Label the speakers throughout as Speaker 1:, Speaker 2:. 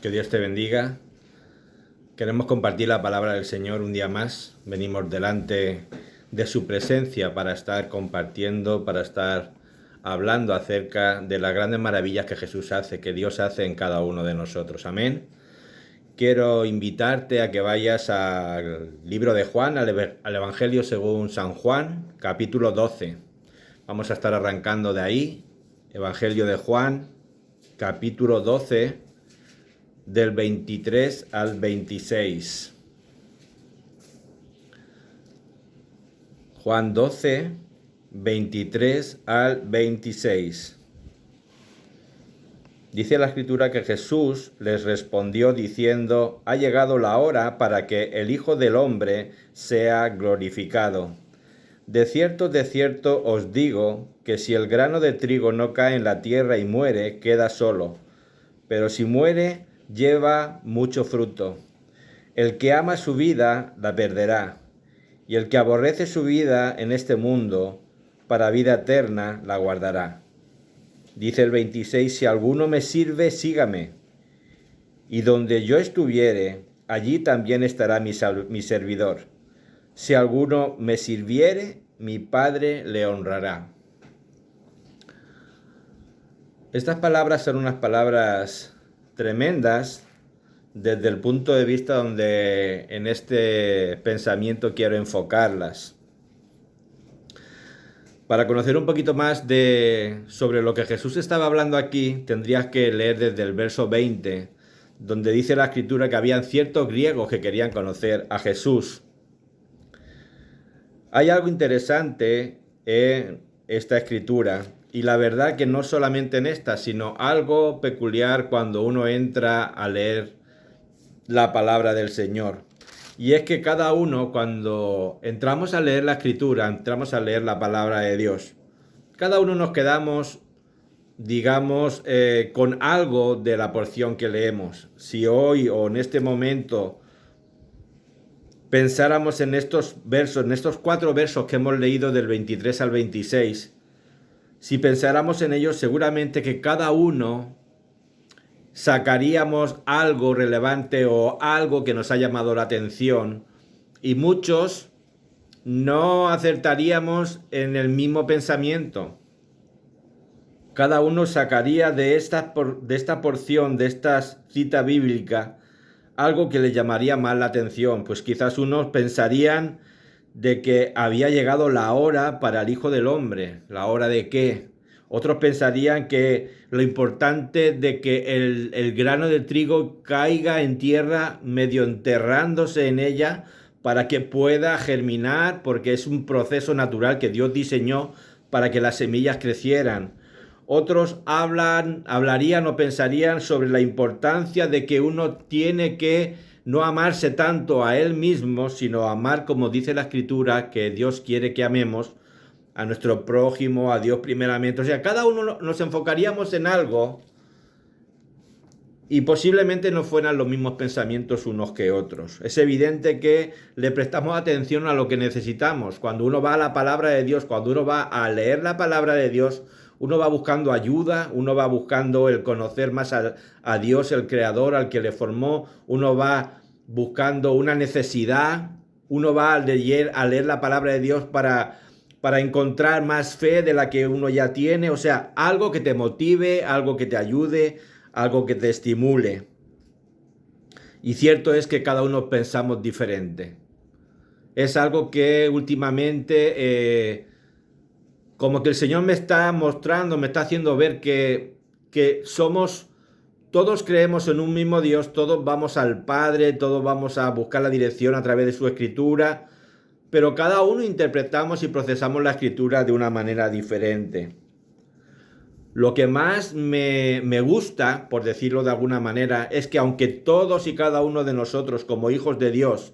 Speaker 1: Que Dios te bendiga. Queremos compartir la palabra del Señor un día más. Venimos delante de su presencia para estar compartiendo, para estar hablando acerca de las grandes maravillas que Jesús hace, que Dios hace en cada uno de nosotros. Amén. Quiero invitarte a que vayas al libro de Juan, al Evangelio según San Juan, capítulo 12. Vamos a estar arrancando de ahí. Evangelio de Juan, capítulo 12, del 23 al 26. Juan 12, 23 al 26. Dice la Escritura que Jesús les respondió diciendo: ha llegado la hora para que el Hijo del Hombre sea glorificado. De cierto os digo que si el grano de trigo no cae en la tierra y muere, queda solo. Pero si muere, lleva mucho fruto. El que ama su vida, la perderá. Y el que aborrece su vida en este mundo, para vida eterna, la guardará. Dice el 26, si alguno me sirve, sígame. Y donde yo estuviere, allí también estará mi servidor. Si alguno me sirviere, mi Padre le honrará. Estas palabras son unas palabras tremendas desde el punto de vista donde en este pensamiento quiero enfocarlas. Para conocer un poquito más sobre lo que Jesús estaba hablando aquí, tendrías que leer desde el verso 20, donde dice la Escritura que habían ciertos griegos que querían conocer a Jesús. Hay algo interesante en esta Escritura, y la verdad que no solamente en esta, sino algo peculiar cuando uno entra a leer la palabra del Señor. Y es que cada uno, cuando entramos a leer la Escritura, entramos a leer la palabra de Dios, cada uno nos quedamos, digamos, con algo de la porción que leemos. Si hoy o en este momento pensáramos en estos versos, en estos 4 versos que hemos leído del 23 al 26, si pensáramos en ellos, seguramente que cada uno sacaríamos algo relevante o algo que nos ha llamado la atención, y muchos no acertaríamos en el mismo pensamiento. Cada uno sacaría de esta porción, de esta cita bíblica, algo que le llamaría más la atención. Pues quizás unos pensarían de que había llegado la hora para el Hijo del Hombre. ¿La hora de qué? Otros pensarían que lo importante de que el grano de trigo caiga en tierra, medio enterrándose en ella, para que pueda germinar, porque es un proceso natural que Dios diseñó para que las semillas crecieran. Otros hablarían o pensarían sobre la importancia de que uno tiene que no amarse tanto a él mismo, sino amar, como dice la Escritura, que Dios quiere que amemos a nuestro prójimo, a Dios primeramente. O sea, cada uno nos enfocaríamos en algo y posiblemente no fueran los mismos pensamientos unos que otros. Es evidente que le prestamos atención a lo que necesitamos. Cuando uno va a la palabra de Dios, cuando uno va a leer la palabra de Dios, uno va buscando ayuda, uno va buscando el conocer más a Dios, el Creador, al que le formó, uno va buscando una necesidad, uno va a leer la palabra de Dios para encontrar más fe de la que uno ya tiene, o sea, algo que te motive, algo que te ayude, algo que te estimule. Y cierto es que cada uno pensamos diferente. Es algo que últimamente como que el Señor me está mostrando, me está haciendo ver que todos creemos en un mismo Dios, todos vamos al Padre, todos vamos a buscar la dirección a través de su Escritura, pero cada uno interpretamos y procesamos la Escritura de una manera diferente. Lo que más me gusta, por decirlo de alguna manera, es que aunque todos y cada uno de nosotros, como hijos de Dios,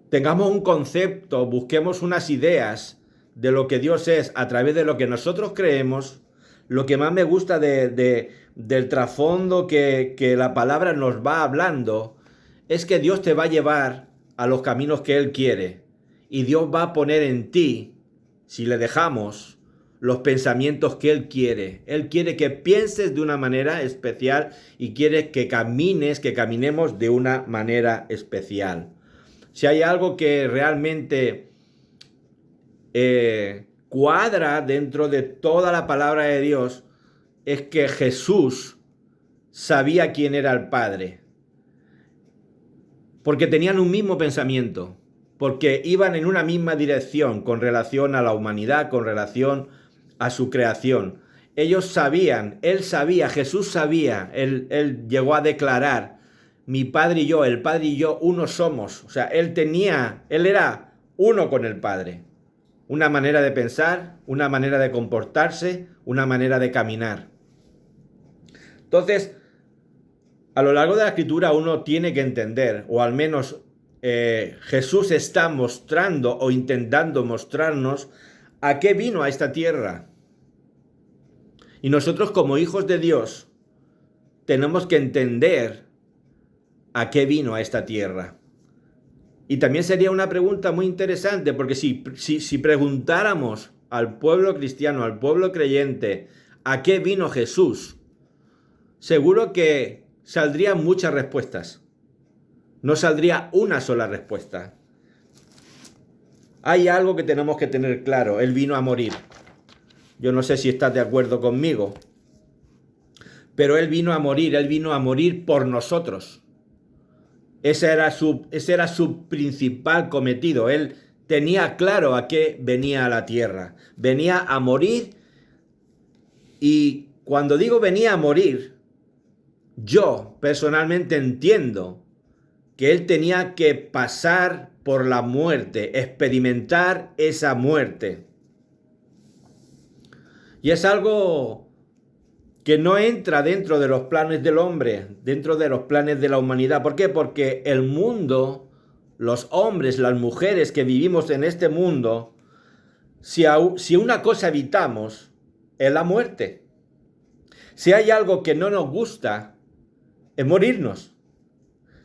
Speaker 1: tengamos un concepto, busquemos unas ideas de lo que Dios es a través de lo que nosotros creemos, lo que más me gusta del trasfondo que la palabra nos va hablando es que Dios te va a llevar a los caminos que Él quiere, y Dios va a poner en ti, si le dejamos, los pensamientos que Él quiere. Él quiere que pienses de una manera especial y quiere que caminemos de una manera especial. Si hay algo que realmente cuadra dentro de toda la palabra de Dios, es que Jesús sabía quién era el Padre. Porque tenían un mismo pensamiento, porque iban en una misma dirección con relación a la humanidad, con relación a su creación. Ellos sabían, él sabía, Jesús sabía, él llegó a declarar, mi Padre y yo, el Padre y yo, uno somos. O sea, él era uno con el Padre. Una manera de pensar, una manera de comportarse, una manera de caminar. Entonces, a lo largo de la Escritura uno tiene que entender, o al menos Jesús está mostrando o intentando mostrarnos a qué vino a esta tierra. Y nosotros como hijos de Dios tenemos que entender a qué vino a esta tierra. Y también sería una pregunta muy interesante, porque si preguntáramos al pueblo cristiano, al pueblo creyente, ¿a qué vino Jesús? Seguro que saldrían muchas respuestas. No saldría una sola respuesta. Hay algo que tenemos que tener claro. Él vino a morir. Yo no sé si estás de acuerdo conmigo. Pero Él vino a morir por nosotros. Ese era su principal cometido. Él tenía claro a qué venía a la tierra. Venía a morir. Y cuando digo venía a morir, yo personalmente entiendo que Él tenía que pasar por la muerte, experimentar esa muerte. Y es algo que no entra dentro de los planes del hombre, dentro de los planes de la humanidad. ¿Por qué? Porque el mundo, los hombres, las mujeres que vivimos en este mundo, si una cosa evitamos, es la muerte. Si hay algo que no nos gusta, es morirnos.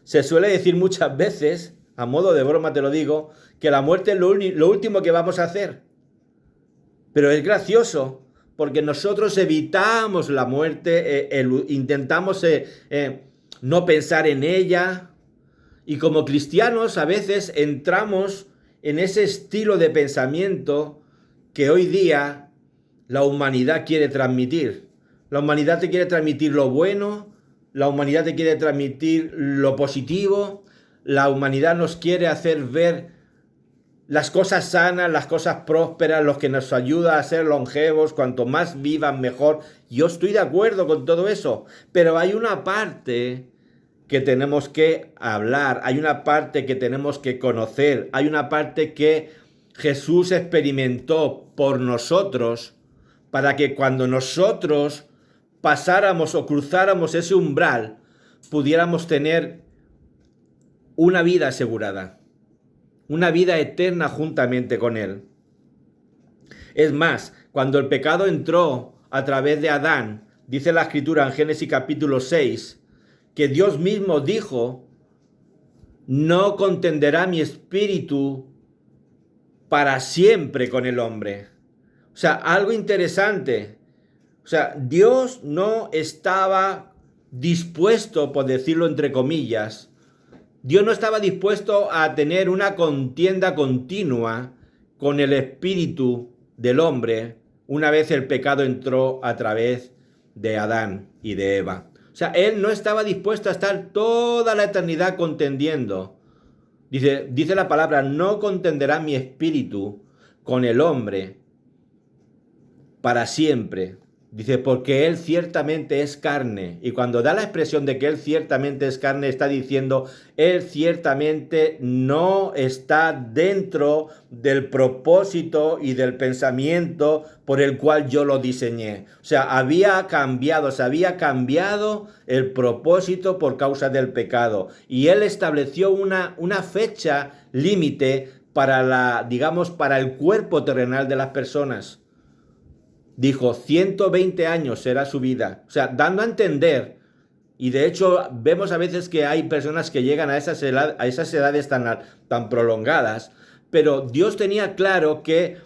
Speaker 1: Se suele decir muchas veces, a modo de broma te lo digo, que la muerte es lo último que vamos a hacer. Pero es gracioso, porque nosotros evitamos la muerte, intentamos no pensar en ella, y como cristianos a veces entramos en ese estilo de pensamiento que hoy día la humanidad quiere transmitir. La humanidad te quiere transmitir lo bueno, la humanidad te quiere transmitir lo positivo, la humanidad nos quiere hacer ver las cosas sanas, las cosas prósperas, los que nos ayuda a ser longevos, cuanto más vivan mejor. Yo estoy de acuerdo con todo eso, pero hay una parte que tenemos que hablar, hay una parte que tenemos que conocer, hay una parte que Jesús experimentó por nosotros, para que cuando nosotros pasáramos o cruzáramos ese umbral, pudiéramos tener una vida asegurada, una vida eterna juntamente con Él. Es más, cuando el pecado entró a través de Adán, dice la Escritura en Génesis capítulo 6, que Dios mismo dijo, no contenderá mi espíritu para siempre con el hombre. O sea, algo interesante. O sea, Dios no estaba dispuesto, por decirlo entre comillas, Dios no estaba dispuesto a tener una contienda continua con el espíritu del hombre una vez el pecado entró a través de Adán y de Eva. O sea, Él no estaba dispuesto a estar toda la eternidad contendiendo. Dice la palabra, no contenderá mi espíritu con el hombre para siempre. Dice, porque Él ciertamente es carne. Y cuando da la expresión de que Él ciertamente es carne, está diciendo, Él ciertamente no está dentro del propósito y del pensamiento por el cual yo lo diseñé. O sea, se había cambiado el propósito por causa del pecado. Y Él estableció una fecha límite para para el cuerpo terrenal de las personas. Dijo, 120 años será su vida. O sea, dando a entender, y de hecho vemos a veces que hay personas que llegan a esas edades tan prolongadas, pero Dios tenía claro que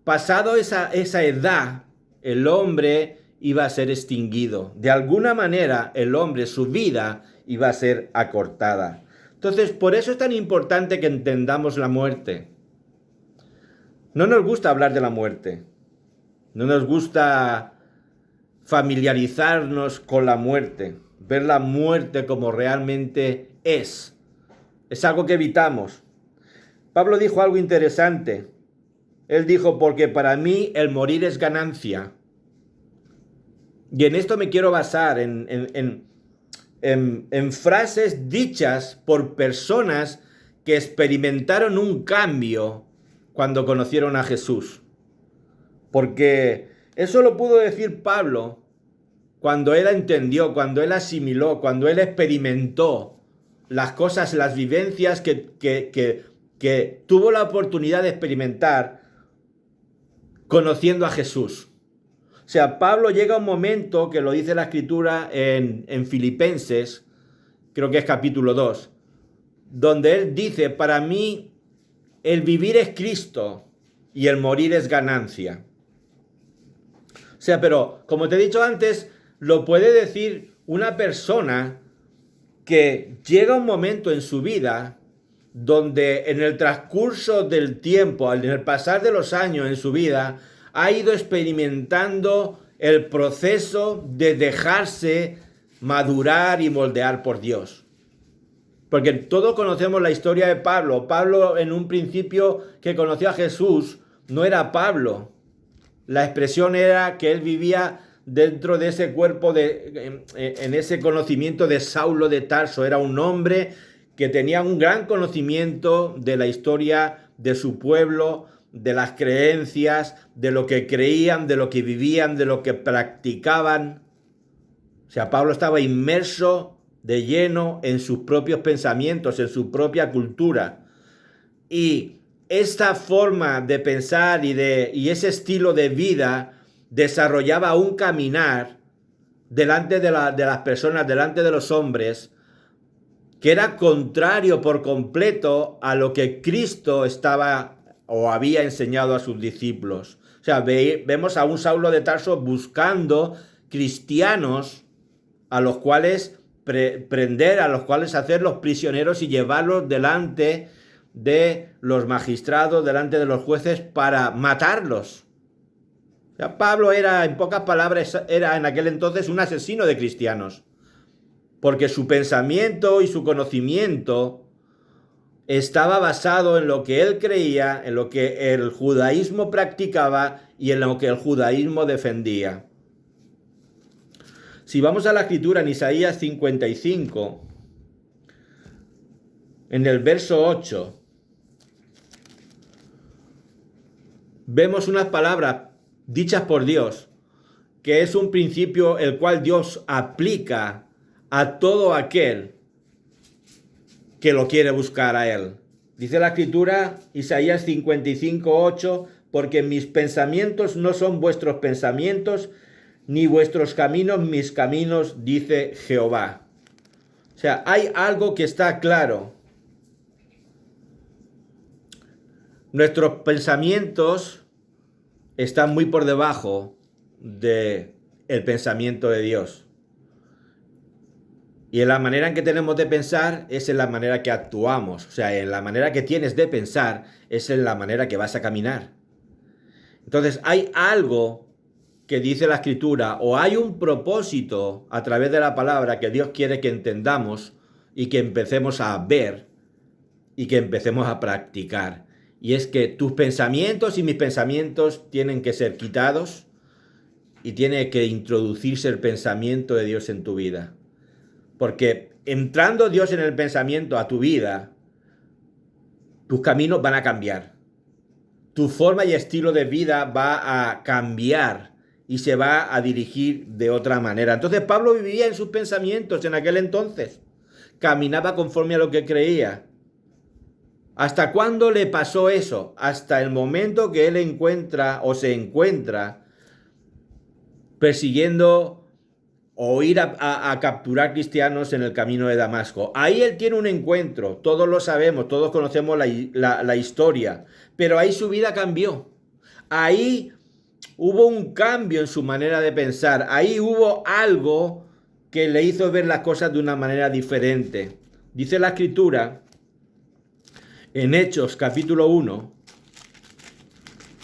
Speaker 1: pasado esa edad, el hombre iba a ser extinguido. De alguna manera, el hombre, su vida, iba a ser acortada. Entonces, por eso es tan importante que entendamos la muerte. No nos gusta hablar de la muerte. No nos gusta familiarizarnos con la muerte. Ver la muerte como realmente es. Es algo que evitamos. Pablo dijo algo interesante. Él dijo, porque para mí el morir es ganancia. Y en esto me quiero basar, en frases dichas por personas que experimentaron un cambio cuando conocieron a Jesús. Porque eso lo pudo decir Pablo cuando él entendió, cuando él asimiló, cuando él experimentó las cosas, las vivencias que tuvo la oportunidad de experimentar conociendo a Jesús. O sea, Pablo llega a un momento, que lo dice la Escritura en Filipenses, creo que es capítulo 2, donde él dice, para mí el vivir es Cristo y el morir es ganancia. O sea, pero como te he dicho antes, lo puede decir una persona que llega un momento en su vida donde en el transcurso del tiempo, en el pasar de los años en su vida, ha ido experimentando el proceso de dejarse madurar y moldear por Dios. Porque todos conocemos la historia de Pablo. Pablo, en un principio que conoció a Jesús, no era Pablo. La expresión era que él vivía dentro de ese cuerpo, en ese conocimiento de Saulo de Tarso. Era un hombre que tenía un gran conocimiento de la historia de su pueblo, de las creencias, de lo que creían, de lo que vivían, de lo que practicaban. O sea, Pablo estaba inmerso de lleno en sus propios pensamientos, en su propia cultura. Y esta forma de pensar y ese estilo de vida desarrollaba un caminar delante de las personas, delante de los hombres, que era contrario por completo a lo que Cristo estaba o había enseñado a sus discípulos. O sea, vemos a un Saulo de Tarso buscando cristianos a los cuales prender, a los cuales hacerlos prisioneros y llevarlos delante de los magistrados, delante de los jueces para matarlos. O sea, Pablo era, en pocas palabras, era en aquel entonces un asesino de cristianos, porque su pensamiento y su conocimiento estaba basado en lo que él creía, en lo que el judaísmo practicaba y en lo que el judaísmo defendía. Si vamos a la escritura en Isaías 55, en el verso 8, vemos unas palabras dichas por Dios, que es un principio el cual Dios aplica a todo aquel que lo quiere buscar a él. Dice la escritura, Isaías 55, 8, porque mis pensamientos no son vuestros pensamientos, ni vuestros caminos mis caminos, dice Jehová. O sea, hay algo que está claro. Nuestros pensamientos están muy por debajo del pensamiento de Dios. Y en la manera en que tenemos de pensar es en la manera que actuamos. O sea, en la manera que tienes de pensar es en la manera que vas a caminar. Entonces, hay algo que dice la Escritura, o hay un propósito a través de la palabra que Dios quiere que entendamos y que empecemos a ver y que empecemos a practicar. Y es que tus pensamientos y mis pensamientos tienen que ser quitados y tiene que introducirse el pensamiento de Dios en tu vida. Porque entrando Dios en el pensamiento a tu vida, tus caminos van a cambiar. Tu forma y estilo de vida va a cambiar y se va a dirigir de otra manera. Entonces Pablo vivía en sus pensamientos en aquel entonces. Caminaba conforme a lo que creía. ¿Hasta cuándo le pasó eso? Hasta el momento que él se encuentra persiguiendo o ir a capturar cristianos en el camino de Damasco. Ahí él tiene un encuentro, todos lo sabemos, todos conocemos la historia, pero ahí su vida cambió. ahí hubo un cambio en su manera de pensar. Ahí hubo algo que le hizo ver las cosas de una manera diferente. Dice la Escritura en Hechos capítulo 1,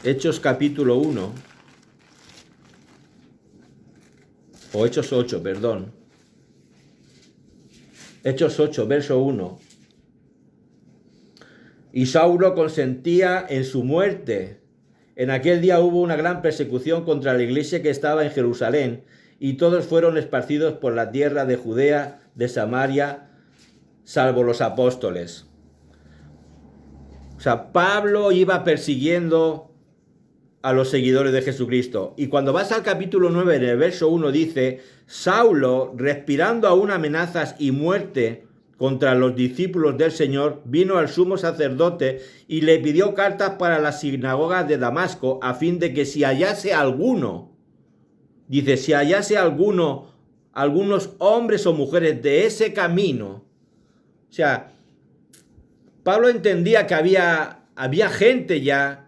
Speaker 1: Hechos capítulo 1, o Hechos 8, perdón. Hechos 8, verso 1. Y Saulo consentía en su muerte. En aquel día hubo una gran persecución contra la iglesia que estaba en Jerusalén, y todos fueron esparcidos por la tierra de Judea, de Samaria, salvo los apóstoles. O sea, Pablo iba persiguiendo a los seguidores de Jesucristo. Y cuando vas al capítulo 9, en el verso 1 dice, Saulo, respirando aún amenazas y muerte contra los discípulos del Señor, vino al sumo sacerdote y le pidió cartas para las sinagogas de Damasco, a fin de que si hallase alguno, dice, si hallase algunos hombres o mujeres de ese camino. O sea, Pablo entendía que había gente ya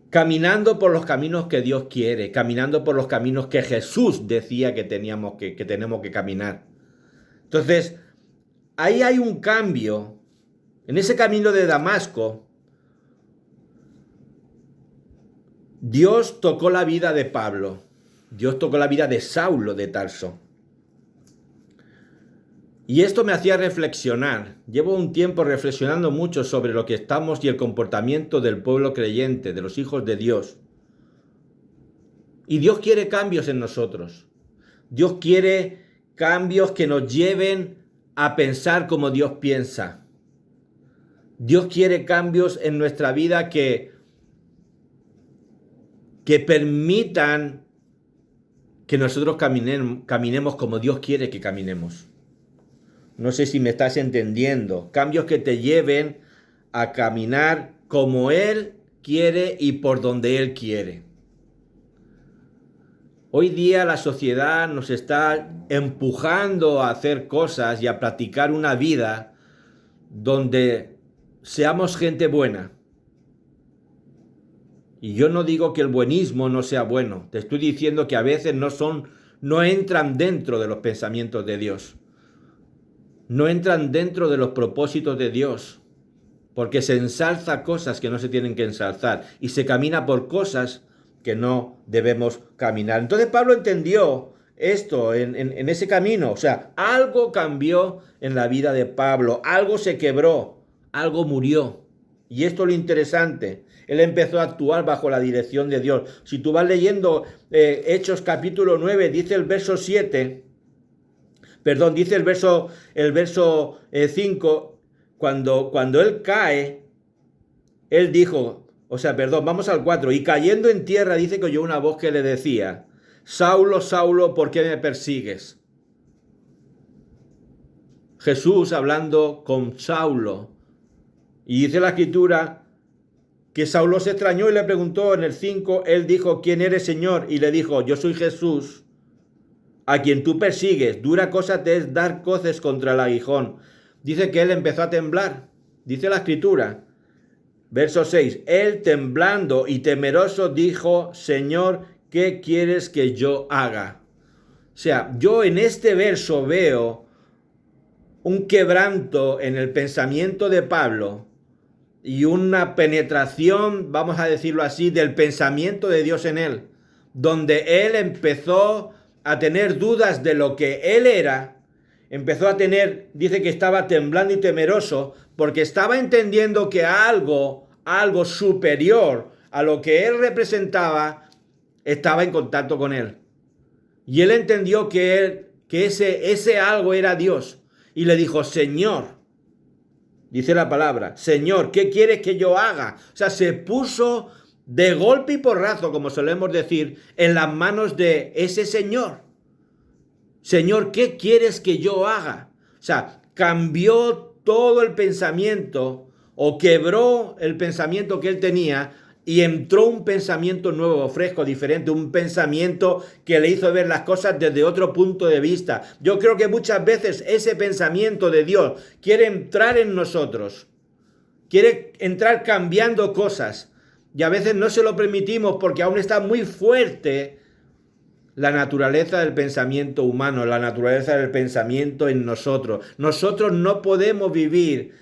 Speaker 1: caminando por los caminos que Dios quiere, caminando por los caminos que Jesús decía que tenemos que caminar. Entonces, ahí hay un cambio. En ese camino de Damasco, Dios tocó la vida de Pablo. Dios tocó la vida de Saulo de Tarso. Y esto me hacía reflexionar. Llevo un tiempo reflexionando mucho sobre lo que estamos y el comportamiento del pueblo creyente, de los hijos de Dios. Y Dios quiere cambios en nosotros. Dios quiere cambios que nos lleven a pensar como Dios piensa. Dios quiere cambios en nuestra vida que permitan que nosotros caminemos como Dios quiere que caminemos. No sé si me estás entendiendo. Cambios que te lleven a caminar como Él quiere y por donde Él quiere. Hoy día la sociedad nos está empujando a hacer cosas y a practicar una vida donde seamos gente buena. Y yo no digo que el buenismo no sea bueno. Te estoy diciendo que a veces no entran dentro de los pensamientos de Dios. No entran dentro de los propósitos de Dios. Porque se ensalza cosas que no se tienen que ensalzar. Y se camina por cosas que no debemos caminar. Entonces Pablo entendió esto en ese camino. O sea, algo cambió en la vida de Pablo. Algo se quebró. Algo murió. Y esto es lo interesante. Él empezó a actuar bajo la dirección de Dios. Si tú vas leyendo Hechos capítulo 9, dice el verso 7, perdón, dice el verso 5, cuando él cae, él dijo, vamos al 4, y cayendo en tierra dice que oyó una voz que le decía, Saulo, Saulo, ¿por qué me persigues? Jesús hablando con Saulo. Y dice la Escritura que Saulo se extrañó y le preguntó en el 5, él dijo, ¿quién eres, Señor? Y le dijo, yo soy Jesús, a quien tú persigues. Dura cosa te es dar coces contra el aguijón. Dice que él empezó a temblar. Dice la Escritura, verso 6, él temblando y temeroso dijo, Señor, ¿qué quieres que yo haga? O sea, yo en este verso veo un quebranto en el pensamiento de Pablo y una penetración, vamos a decirlo así, del pensamiento de Dios en él, donde él empezó a tener dudas de lo que él era, empezó a tener, dice que estaba temblando y temeroso, porque estaba entendiendo que algo superior a lo que él representaba, estaba en contacto con él. Y él entendió que ese algo era Dios. Y le dijo, Señor, dice la palabra, Señor, ¿qué quieres que yo haga? O sea, se puso de golpe y porrazo, como solemos decir, en las manos de ese Señor. Señor, ¿qué quieres que yo haga? O sea, cambió todo el pensamiento o quebró el pensamiento que él tenía y entró un pensamiento nuevo, fresco, diferente, un pensamiento que le hizo ver las cosas desde otro punto de vista. Yo creo que muchas veces ese pensamiento de Dios quiere entrar en nosotros, quiere entrar cambiando cosas. y a veces no se lo permitimos porque aún está muy fuerte la naturaleza del pensamiento humano, la naturaleza del pensamiento en nosotros. Nosotros no podemos vivir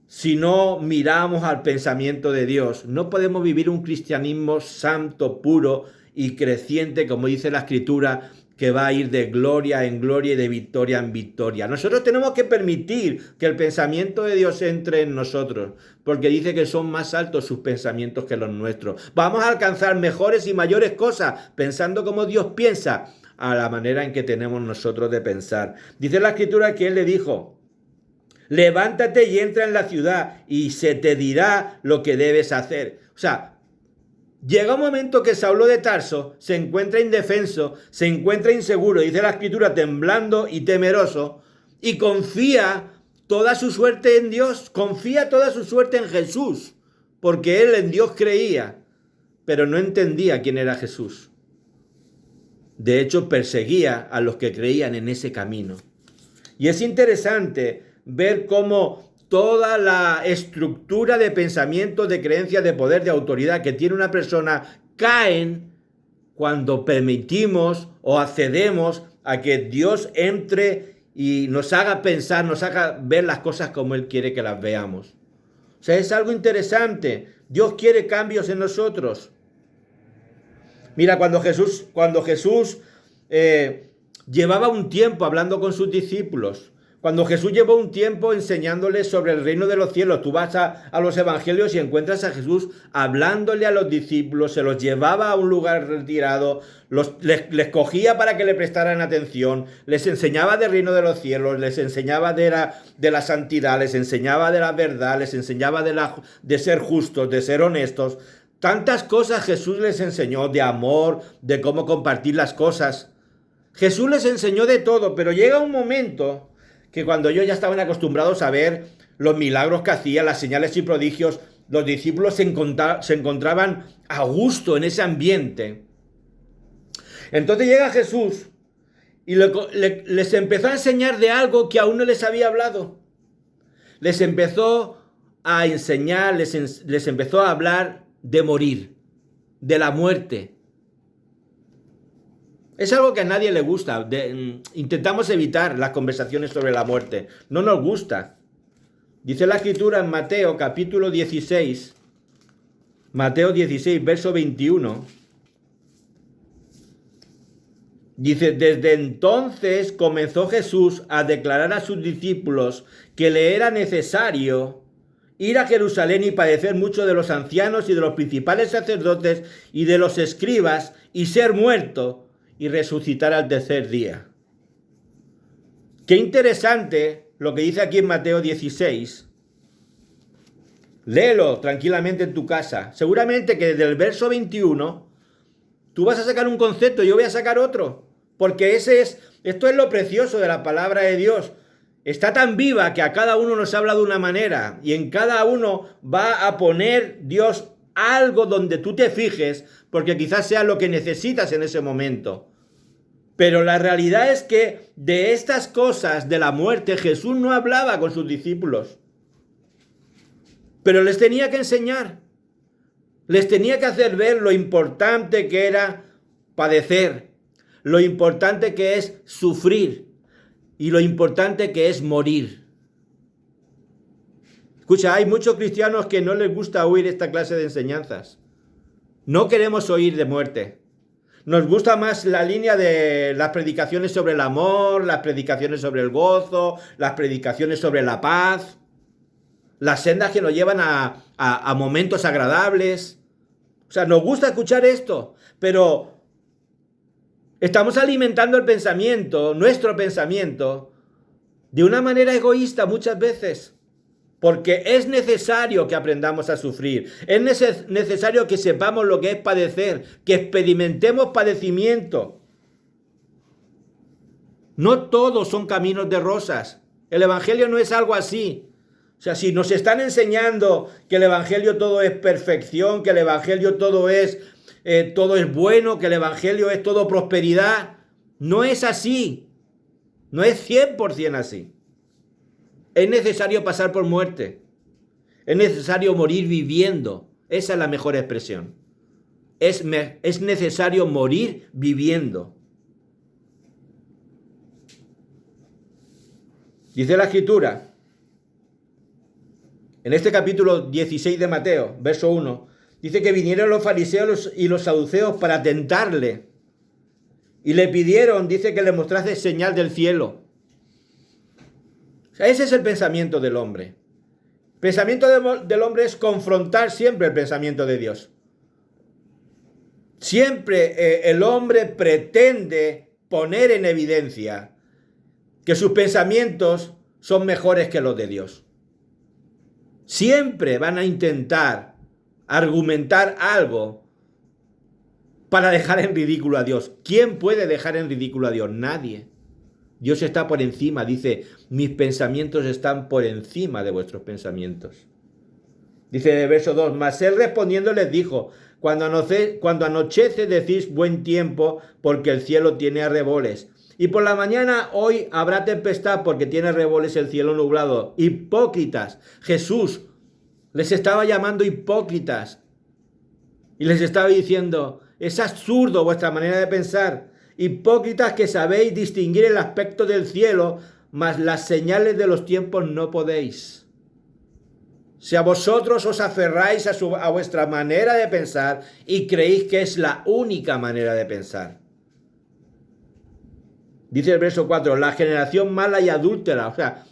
Speaker 1: si no miramos al pensamiento de Dios. No podemos vivir un cristianismo santo, puro y creciente, como dice la Escritura, que va a ir de gloria en gloria y de victoria en victoria. Nosotros tenemos que permitir que el pensamiento de Dios entre en nosotros, porque dice que son más altos sus pensamientos que los nuestros. Vamos a alcanzar mejores y mayores cosas pensando como Dios piensa, a la manera en que tenemos nosotros de pensar. Dice la Escritura que Él le dijo: levántate y entra en la ciudad y se te dirá lo que debes hacer. O sea, llega un momento que Saulo de Tarso se encuentra indefenso, se encuentra inseguro, dice la Escritura, temblando y temeroso, y confía toda su suerte en Dios, confía toda su suerte en Jesús, porque él en Dios creía, pero no entendía quién era Jesús. De hecho, perseguía a los que creían en ese camino. Y es interesante ver cómo toda la estructura de pensamiento, de creencias, de poder, de autoridad que tiene una persona caen cuando permitimos o accedemos a que Dios entre y nos haga pensar, nos haga ver las cosas como Él quiere que las veamos. O sea, es algo interesante. Dios quiere cambios en nosotros. Mira, cuando Jesús llevaba un tiempo hablando con sus discípulos, cuando Jesús llevó un tiempo enseñándoles sobre el reino de los cielos, tú vas a los evangelios y encuentras a Jesús hablándole a los discípulos, se los llevaba a un lugar retirado, les cogía para que le prestaran atención, les enseñaba del reino de los cielos, les enseñaba de la santidad, les enseñaba de la verdad, les enseñaba de ser justos, de ser honestos. Tantas cosas Jesús les enseñó, de amor, de cómo compartir las cosas. Jesús les enseñó de todo, pero llega un momento que cuando ellos ya estaban acostumbrados a ver los milagros que hacía, las señales y prodigios, los discípulos se encontraban a gusto en ese ambiente. Entonces llega Jesús y les empezó a enseñar de algo que aún no les había hablado. Les empezó a enseñar, les empezó a hablar de morir, de la muerte. Es algo que a nadie le gusta. Intentamos evitar las conversaciones sobre la muerte. No nos gusta. Dice la Escritura en Mateo capítulo 16, Mateo 16, verso 21. Dice: desde entonces comenzó Jesús a declarar a sus discípulos que le era necesario ir a Jerusalén y padecer mucho de los ancianos y de los principales sacerdotes y de los escribas y ser muerto y resucitar al tercer día. Qué interesante lo que dice aquí en Mateo 16. Léelo tranquilamente en tu casa. Seguramente que desde el verso 21 tú vas a sacar un concepto y yo voy a sacar otro. Porque esto es lo precioso de la palabra de Dios. Está tan viva que a cada uno nos habla de una manera y en cada uno va a poner Dios algo donde tú te fijes, porque quizás sea lo que necesitas en ese momento. Pero la realidad es que de estas cosas de la muerte Jesús no hablaba con sus discípulos. Pero les tenía que enseñar. Les tenía que hacer ver lo importante que era padecer, lo importante que es sufrir y lo importante que es morir. Escucha, hay muchos cristianos que no les gusta oír esta clase de enseñanzas. No queremos oír de muerte. Nos gusta más la línea de las predicaciones sobre el amor, las predicaciones sobre el gozo, las predicaciones sobre la paz, las sendas que nos llevan a momentos agradables. O sea, nos gusta escuchar esto, pero estamos alimentando el pensamiento, nuestro pensamiento, de una manera egoísta muchas veces. Porque es necesario que aprendamos a sufrir. Es necesario que sepamos lo que es padecer, que experimentemos padecimiento. No todos son caminos de rosas. El Evangelio no es algo así. O sea, si nos están enseñando que el Evangelio todo es perfección, que el Evangelio todo es bueno, que el Evangelio es todo prosperidad, no es así. No es 100% así. Es necesario pasar por muerte. Es necesario morir viviendo. Esa es la mejor expresión. Es necesario morir viviendo. Dice la Escritura, en este capítulo 16 de Mateo, verso 1, dice que vinieron los fariseos y los saduceos para tentarle. Y le pidieron, dice, que le mostrase señal del cielo. O sea, ese es el pensamiento del hombre. El pensamiento del hombre es confrontar siempre el pensamiento de Dios. Siempre el hombre pretende poner en evidencia que sus pensamientos son mejores que los de Dios. Siempre van a intentar argumentar algo para dejar en ridículo a Dios. ¿Quién puede dejar en ridículo a Dios? Nadie. Dios está por encima, dice, mis pensamientos están por encima de vuestros pensamientos. Dice el verso 2, mas él respondiendo les dijo, cuando anochece decís buen tiempo, porque el cielo tiene arreboles. Y por la mañana hoy habrá tempestad, porque tiene arreboles el cielo nublado. Hipócritas. Jesús les estaba llamando hipócritas. Y les estaba diciendo, es absurdo vuestra manera de pensar. Hipócritas que sabéis distinguir el aspecto del cielo, mas las señales de los tiempos no podéis. Si a vosotros os aferráis a vuestra manera de pensar y creéis que es la única manera de pensar. Dice el verso 4, la generación mala y adúltera. O sea,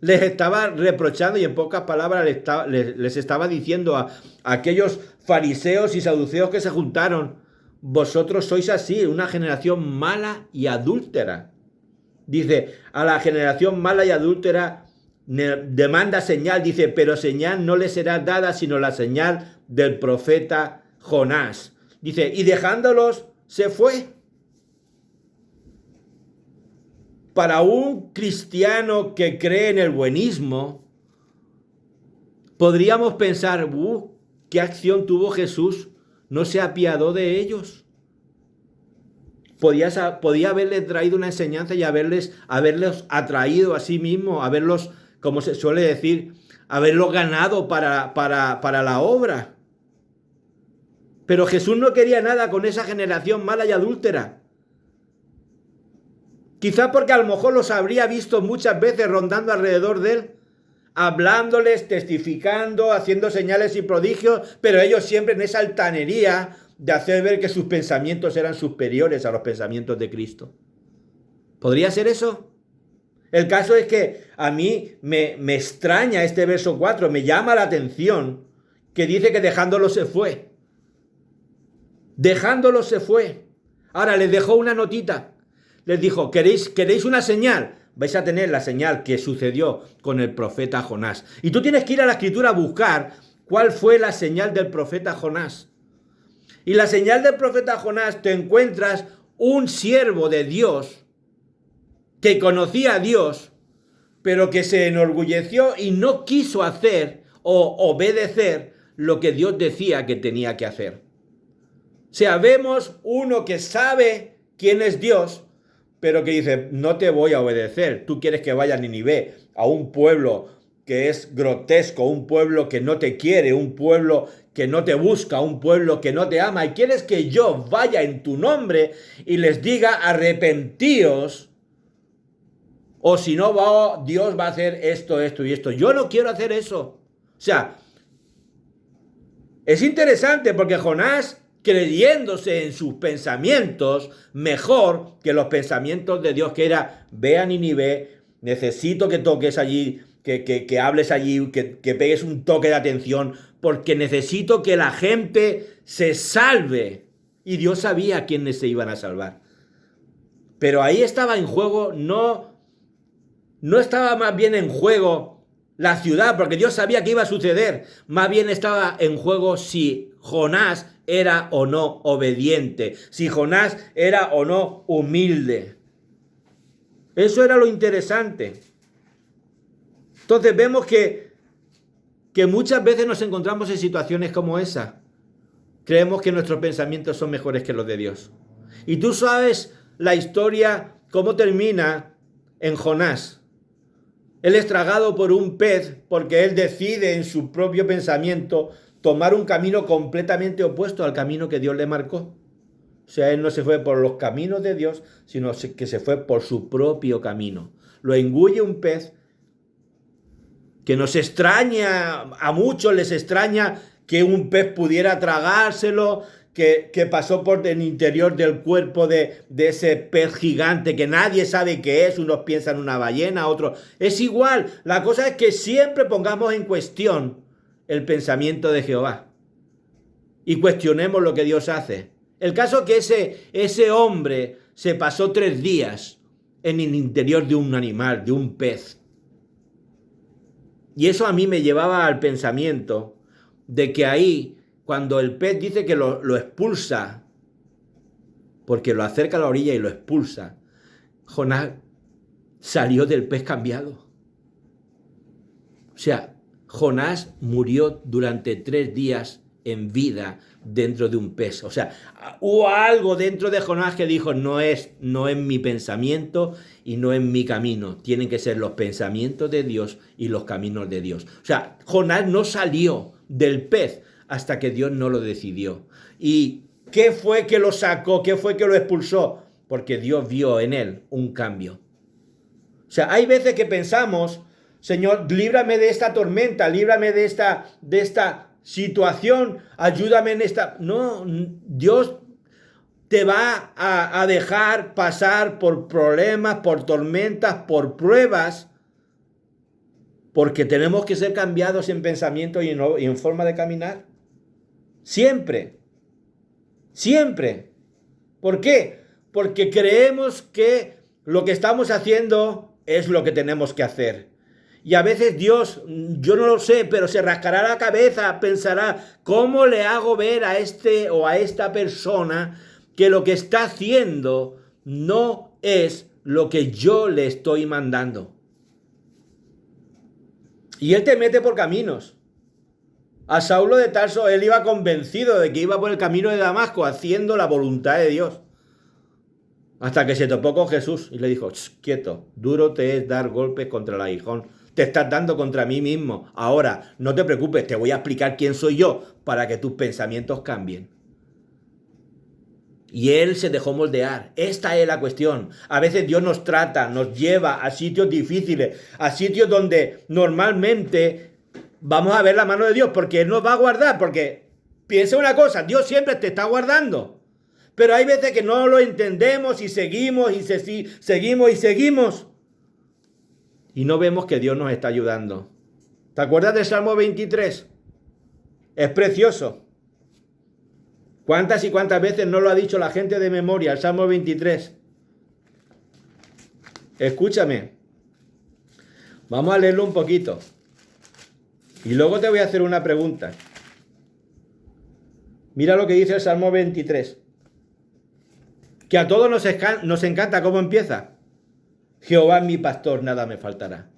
Speaker 1: les estaba reprochando y en pocas palabras les estaba diciendo a aquellos fariseos y saduceos que se juntaron, vosotros sois así, una generación mala y adúltera. Dice, a la generación mala y adúltera demanda señal, dice, pero señal no le será dada sino la señal del profeta Jonás. Dice, y dejándolos se fue. Para un cristiano que cree en el buenismo, podríamos pensar, ¿qué acción tuvo Jesús? No se apiadó de ellos. Podía haberles traído una enseñanza y haberlos atraído a sí mismo, haberlos, como se suele decir, haberlos ganado para la obra. Pero Jesús no quería nada con esa generación mala y adúltera. Quizá porque a lo mejor los habría visto muchas veces rondando alrededor de él, hablándoles, testificando, haciendo señales y prodigios, pero ellos siempre en esa altanería de hacer ver que sus pensamientos eran superiores a los pensamientos de Cristo. ¿Podría ser eso? El caso es que a mí me extraña este verso 4, me llama la atención que dice que dejándolo se fue. Dejándolo se fue. Ahora les dejó una notita. Les dijo, ¿queréis una señal? Vais a tener la señal que sucedió con el profeta Jonás. Y tú tienes que ir a la Escritura a buscar cuál fue la señal del profeta Jonás. Y la señal del profeta Jonás te encuentras un siervo de Dios que conocía a Dios, pero que se enorgulleció y no quiso hacer o obedecer lo que Dios decía que tenía que hacer. O sea, vemos uno que sabe quién es Dios, pero que dice, no te voy a obedecer. Tú quieres que vaya a Nínive, a un pueblo que es grotesco, un pueblo que no te quiere, un pueblo que no te busca, un pueblo que no te ama, y quieres que yo vaya en tu nombre y les diga arrepentíos, o si no, Dios va a hacer esto, esto y esto. Yo no quiero hacer eso. O sea, es interesante porque Jonás, creyéndose en sus pensamientos mejor que los pensamientos de Dios, que era, ve a Nínive, necesito que toques allí, que hables allí, que pegues un toque de atención, porque necesito que la gente se salve. Y Dios sabía quiénes se iban a salvar. Pero ahí estaba en juego, no estaba más bien en juego la ciudad, porque Dios sabía que iba a suceder. Más bien estaba en juego si Jonás era o no obediente, si Jonás era o no humilde. Eso era lo interesante. Entonces vemos que muchas veces nos encontramos en situaciones como esa. Creemos que nuestros pensamientos son mejores que los de Dios. Y tú sabes la historia, cómo termina en Jonás. Él es tragado por un pez porque él decide en su propio pensamiento tomar un camino completamente opuesto al camino que Dios le marcó. O sea, él no se fue por los caminos de Dios, sino que se fue por su propio camino. Lo engulle un pez, que nos extraña, a muchos les extraña que un pez pudiera tragárselo, que pasó por el interior del cuerpo de ese pez gigante que nadie sabe qué es, unos piensan una ballena, otros... Es igual, la cosa es que siempre pongamos en cuestión el pensamiento de Jehová y cuestionemos lo que Dios hace. El caso es que ese hombre se pasó 3 días en el interior de un animal, de un pez. Y eso a mí me llevaba al pensamiento de que ahí, cuando el pez dice que lo expulsa, porque lo acerca a la orilla y lo expulsa, Jonás salió del pez cambiado. O sea, Jonás murió durante 3 días en vida dentro de un pez. O sea, hubo algo dentro de Jonás que dijo, no es mi pensamiento y no es mi camino. Tienen que ser los pensamientos de Dios y los caminos de Dios. O sea, Jonás no salió del pez hasta que Dios no lo decidió. ¿Y qué fue que lo sacó? ¿Qué fue que lo expulsó? Porque Dios vio en él un cambio. O sea, hay veces que pensamos, Señor, líbrame de esta tormenta, líbrame de esta situación, ayúdame en esta... No, Dios te va a dejar pasar por problemas, por tormentas, por pruebas, porque tenemos que ser cambiados en pensamiento y en forma de caminar. Siempre. Siempre. ¿Por qué? Porque creemos que lo que estamos haciendo es lo que tenemos que hacer. Y a veces Dios, yo no lo sé, pero se rascará la cabeza, pensará, ¿cómo le hago ver a este o a esta persona que lo que está haciendo no es lo que yo le estoy mandando? Y él te mete por caminos. A Saulo de Tarso, él iba convencido de que iba por el camino de Damasco, haciendo la voluntad de Dios. Hasta que se topó con Jesús y le dijo, quieto, duro te es dar golpes contra el aguijón. Te estás dando contra mí mismo. Ahora, no te preocupes, te voy a explicar quién soy yo para que tus pensamientos cambien. Y él se dejó moldear. Esta es la cuestión. A veces Dios nos trata, nos lleva a sitios difíciles, a sitios donde normalmente vamos a ver la mano de Dios, porque Él nos va a guardar, porque piensa una cosa, Dios siempre te está guardando. Pero hay veces que no lo entendemos y seguimos y seguimos y seguimos. Y no vemos que Dios nos está ayudando. ¿Te acuerdas del Salmo 23? Es precioso. ¿Cuántas y cuántas veces no lo ha dicho la gente de memoria, el Salmo 23? Escúchame. Vamos a leerlo un poquito. Y luego te voy a hacer una pregunta. Mira lo que dice el Salmo 23. Que a todos nos encanta cómo empieza. Jehová es mi pastor, nada me faltará.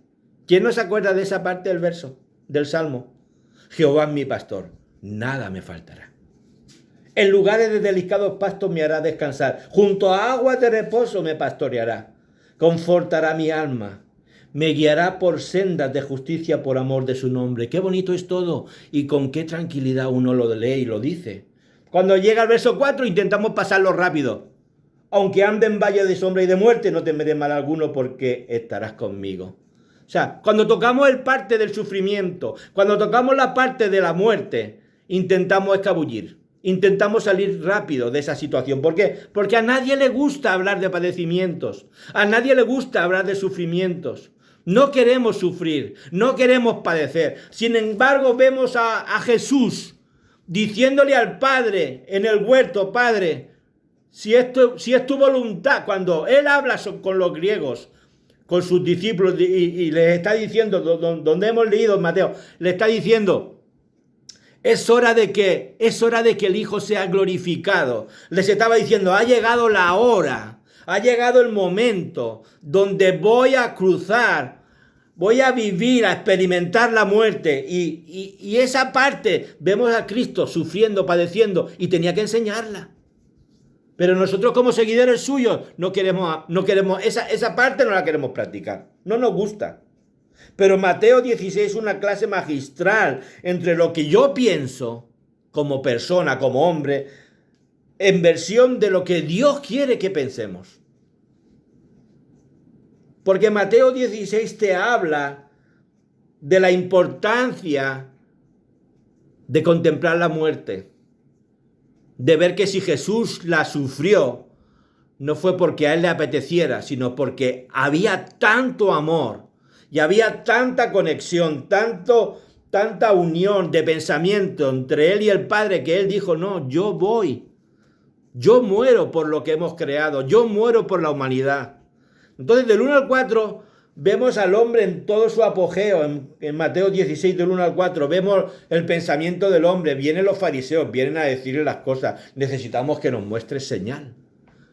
Speaker 1: ¿Quién no se acuerda de esa parte del verso, del Salmo? Jehová es mi pastor, nada me faltará. En lugares de delicados pastos me hará descansar. Junto a aguas de reposo me pastoreará. Confortará mi alma. Me guiará por sendas de justicia por amor de su nombre. Qué bonito es todo. Y con qué tranquilidad uno lo lee y lo dice. Cuando llega el verso 4 intentamos pasarlo rápido. Aunque ande en valle de sombra y de muerte, no temeré mal alguno porque estarás conmigo. O sea, cuando tocamos el parte del sufrimiento, cuando tocamos la parte de la muerte, intentamos escabullir. Intentamos salir rápido de esa situación. ¿Por qué? Porque a nadie le gusta hablar de padecimientos. A nadie le gusta hablar de sufrimientos. No queremos sufrir, no queremos padecer. Sin embargo, vemos a Jesús diciéndole al Padre en el huerto, Padre, si es tu voluntad, cuando Él habla con los griegos, con sus discípulos, y les está diciendo, donde hemos leído en Mateo, le está diciendo, es hora de que el Hijo sea glorificado. Les estaba diciendo, ha llegado la hora, ha llegado el momento donde voy a cruzar, voy a vivir, a experimentar la muerte. Y esa parte, vemos a Cristo sufriendo, padeciendo, y tenía que enseñarla. Pero nosotros como seguidores suyos no queremos esa parte no la queremos practicar. No nos gusta. Pero Mateo 16 es una clase magistral entre lo que yo pienso como persona, como hombre, en versión de lo que Dios quiere que pensemos. Porque Mateo 16 te habla de la importancia de contemplar la muerte, de ver que si Jesús la sufrió, no fue porque a él le apeteciera, sino porque había tanto amor y había tanta conexión, tanta unión de pensamiento entre él y el Padre, que él dijo, no, yo voy, yo muero por lo que hemos creado, yo muero por la humanidad. Entonces, del 1 al 4, vemos al hombre en todo su apogeo. En Mateo 16, del 1 al 4, vemos el pensamiento del hombre. Vienen los fariseos, vienen a decirle las cosas. Necesitamos que nos muestre señal.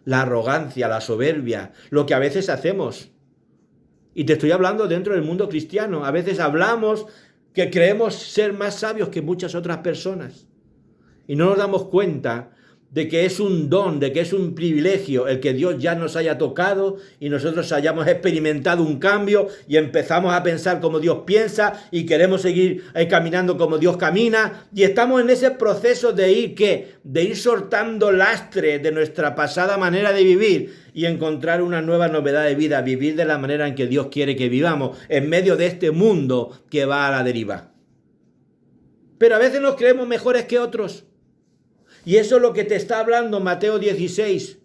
Speaker 1: La arrogancia, la soberbia, lo que a veces hacemos. Y te estoy hablando dentro del mundo cristiano. A veces hablamos que creemos ser más sabios que muchas otras personas. Y no nos damos cuenta de que es un don, de que es un privilegio el que Dios ya nos haya tocado y nosotros hayamos experimentado un cambio y empezamos a pensar como Dios piensa y queremos seguir caminando como Dios camina, y estamos en ese proceso de ir soltando lastre de nuestra pasada manera de vivir y encontrar una nueva novedad de vida, vivir de la manera en que Dios quiere que vivamos en medio de este mundo que va a la deriva. Pero a veces nos creemos mejores que otros. Y eso es lo que te está hablando Mateo 16.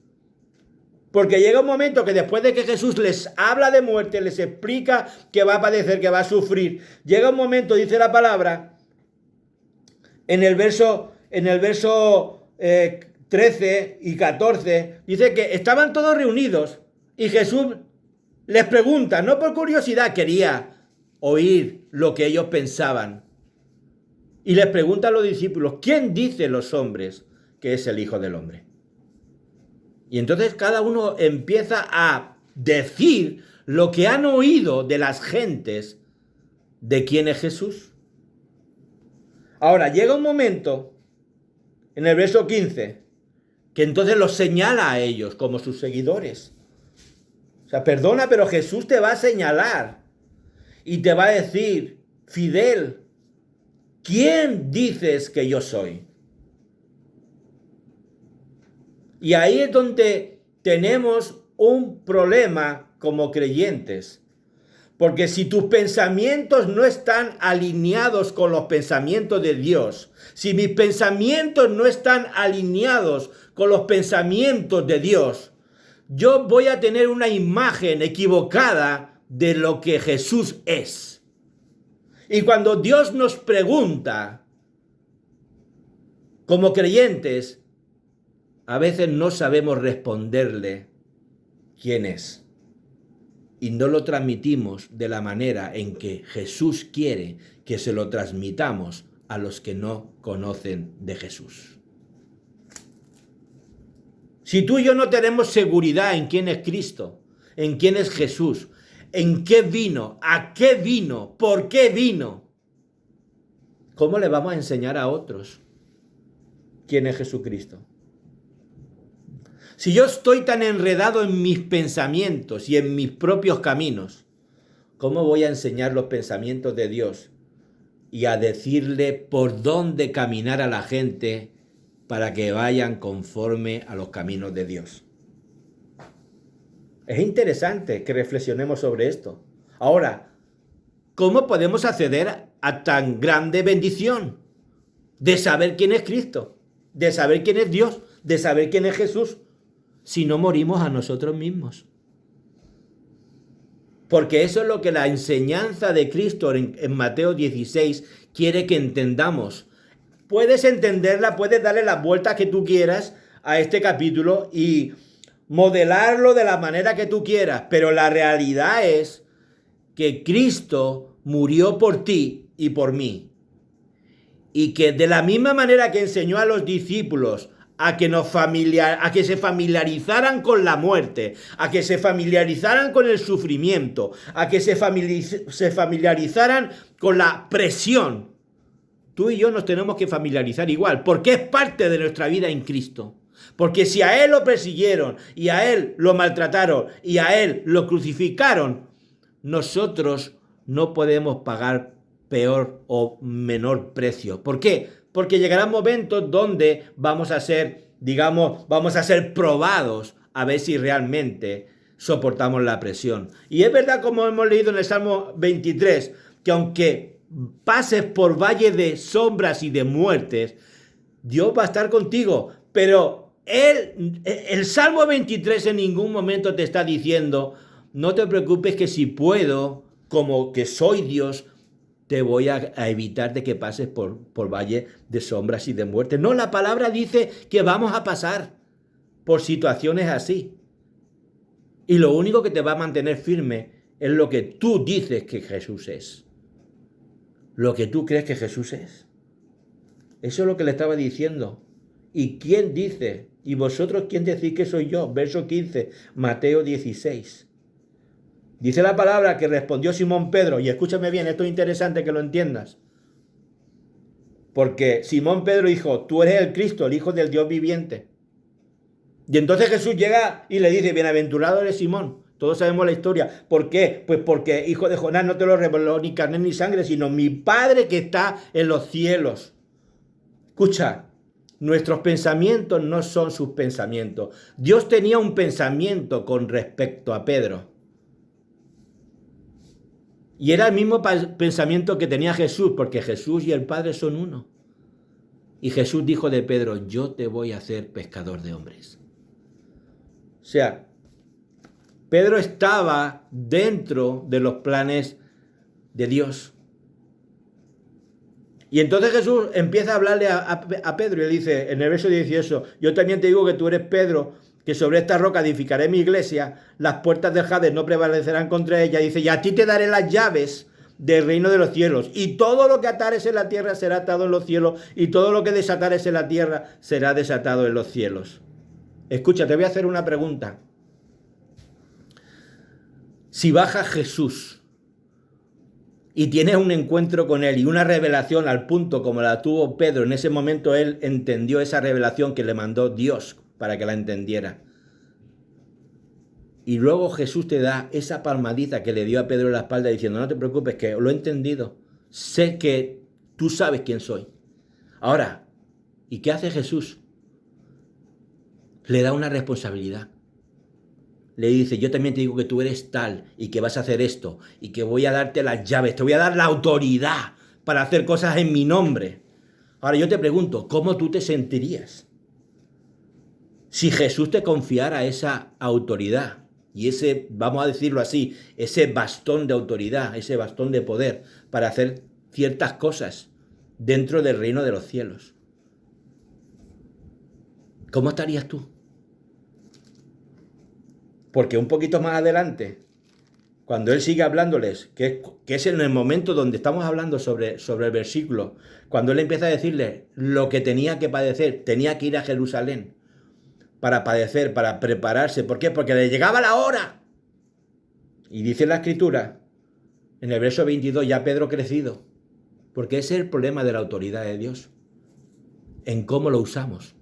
Speaker 1: Porque llega un momento que después de que Jesús les habla de muerte, les explica que va a padecer, que va a sufrir, llega un momento, dice la palabra, en el verso 13 y 14, dice que estaban todos reunidos y Jesús les pregunta, no por curiosidad, quería oír lo que ellos pensaban. Y les pregunta a los discípulos, ¿quién dice los hombres que es el Hijo del Hombre? Y entonces cada uno empieza a decir lo que han oído de las gentes de quién es Jesús. Ahora, llega un momento, en el verso 15, que entonces los señala a ellos como sus seguidores. O sea, perdona, pero Jesús te va a señalar y te va a decir, Fidel, ¿quién dices que yo soy? Y ahí es donde tenemos un problema como creyentes. Porque si tus pensamientos no están alineados con los pensamientos de Dios, si mis pensamientos no están alineados con los pensamientos de Dios, yo voy a tener una imagen equivocada de lo que Jesús es. Y cuando Dios nos pregunta, como creyentes, a veces no sabemos responderle quién es. Y no lo transmitimos de la manera en que Jesús quiere que se lo transmitamos a los que no conocen de Jesús. Si tú y yo no tenemos seguridad en quién es Cristo, en quién es Jesús, en qué vino, a qué vino, por qué vino, ¿cómo le vamos a enseñar a otros quién es Jesucristo? Si yo estoy tan enredado en mis pensamientos y en mis propios caminos, ¿cómo voy a enseñar los pensamientos de Dios y a decirle por dónde caminar a la gente para que vayan conforme a los caminos de Dios? Es interesante que reflexionemos sobre esto. Ahora, ¿cómo podemos acceder a tan grande bendición de saber quién es Cristo, de saber quién es Dios, de saber quién es Jesús, si no morimos a nosotros mismos? Porque eso es lo que la enseñanza de Cristo en Mateo 16 quiere que entendamos. Puedes entenderla, puedes darle las vueltas que tú quieras a este capítulo y modelarlo de la manera que tú quieras, pero la realidad es que Cristo murió por ti y por mí. Y que de la misma manera que enseñó a los discípulos a que se familiarizaran con la muerte, a que se familiarizaran con el sufrimiento, a que se familiarizaran con la presión, tú y yo nos tenemos que familiarizar igual, porque es parte de nuestra vida en Cristo. Porque si a Él lo persiguieron, y a Él lo maltrataron, y a Él lo crucificaron, nosotros no podemos pagar peor o menor precio. ¿Por qué? Porque llegarán momentos donde vamos a ser, vamos a ser probados a ver si realmente soportamos la presión. Y es verdad, como hemos leído en el Salmo 23, que aunque pases por valle de sombras y de muertes, Dios va a estar contigo. Pero el Salmo 23 en ningún momento te está diciendo, no te preocupes que si puedo, como que soy Dios, te voy a evitar de que pases por valle de sombras y de muerte. No, la palabra dice que vamos a pasar por situaciones así. Y lo único que te va a mantener firme es lo que tú dices que Jesús es. Lo que tú crees que Jesús es. Eso es lo que le estaba diciendo. ¿Y quién dice? ¿Y vosotros quién decís que soy yo? Verso 15, Mateo 16. Dice la palabra que respondió Simón Pedro, y escúchame bien, esto es interesante que lo entiendas. Porque Simón Pedro dijo, tú eres el Cristo, el Hijo del Dios viviente. Y entonces Jesús llega y le dice, bienaventurado eres Simón. Todos sabemos la historia. ¿Por qué? Pues porque hijo de Jonás no te lo reveló ni carne ni sangre, sino mi Padre que está en los cielos. Escucha, nuestros pensamientos no son sus pensamientos. Dios tenía un pensamiento con respecto a Pedro. Y era el mismo pensamiento que tenía Jesús, porque Jesús y el Padre son uno. Y Jesús dijo de Pedro, yo te voy a hacer pescador de hombres. O sea, Pedro estaba dentro de los planes de Dios. Y entonces Jesús empieza a hablarle a Pedro y le dice en el verso 18, yo también te digo que tú eres Pedro, que sobre esta roca edificaré mi iglesia, las puertas del Hades no prevalecerán contra ella. Dice, y a ti te daré las llaves del reino de los cielos, y todo lo que atares en la tierra será atado en los cielos, y todo lo que desatares en la tierra será desatado en los cielos. Escucha, te voy a hacer una pregunta. Si baja Jesús y tienes un encuentro con él y una revelación al punto como la tuvo Pedro, en ese momento él entendió esa revelación que le mandó Dios para que la entendiera. Y luego Jesús te da esa palmadita que le dio a Pedro en la espalda diciendo, no te preocupes, que lo he entendido. Sé que tú sabes quién soy. Ahora, ¿y qué hace Jesús? Le da una responsabilidad. Le dice, yo también te digo que tú eres tal y que vas a hacer esto y que voy a darte las llaves, te voy a dar la autoridad para hacer cosas en mi nombre. Ahora yo te pregunto, ¿cómo tú te sentirías si Jesús te confiara esa autoridad y ese, vamos a decirlo así, ese bastón de autoridad, ese bastón de poder para hacer ciertas cosas dentro del reino de los cielos? ¿Cómo estarías tú? Porque un poquito más adelante, cuando él sigue hablándoles, que es en el momento donde estamos hablando sobre el versículo, cuando él empieza a decirles lo que tenía que padecer, tenía que ir a Jerusalén para padecer, para prepararse. ¿Por qué? Porque le llegaba la hora. Y dice la Escritura, en el verso 22, ya Pedro crecido, porque ese es el problema de la autoridad de Dios, en cómo lo usamos.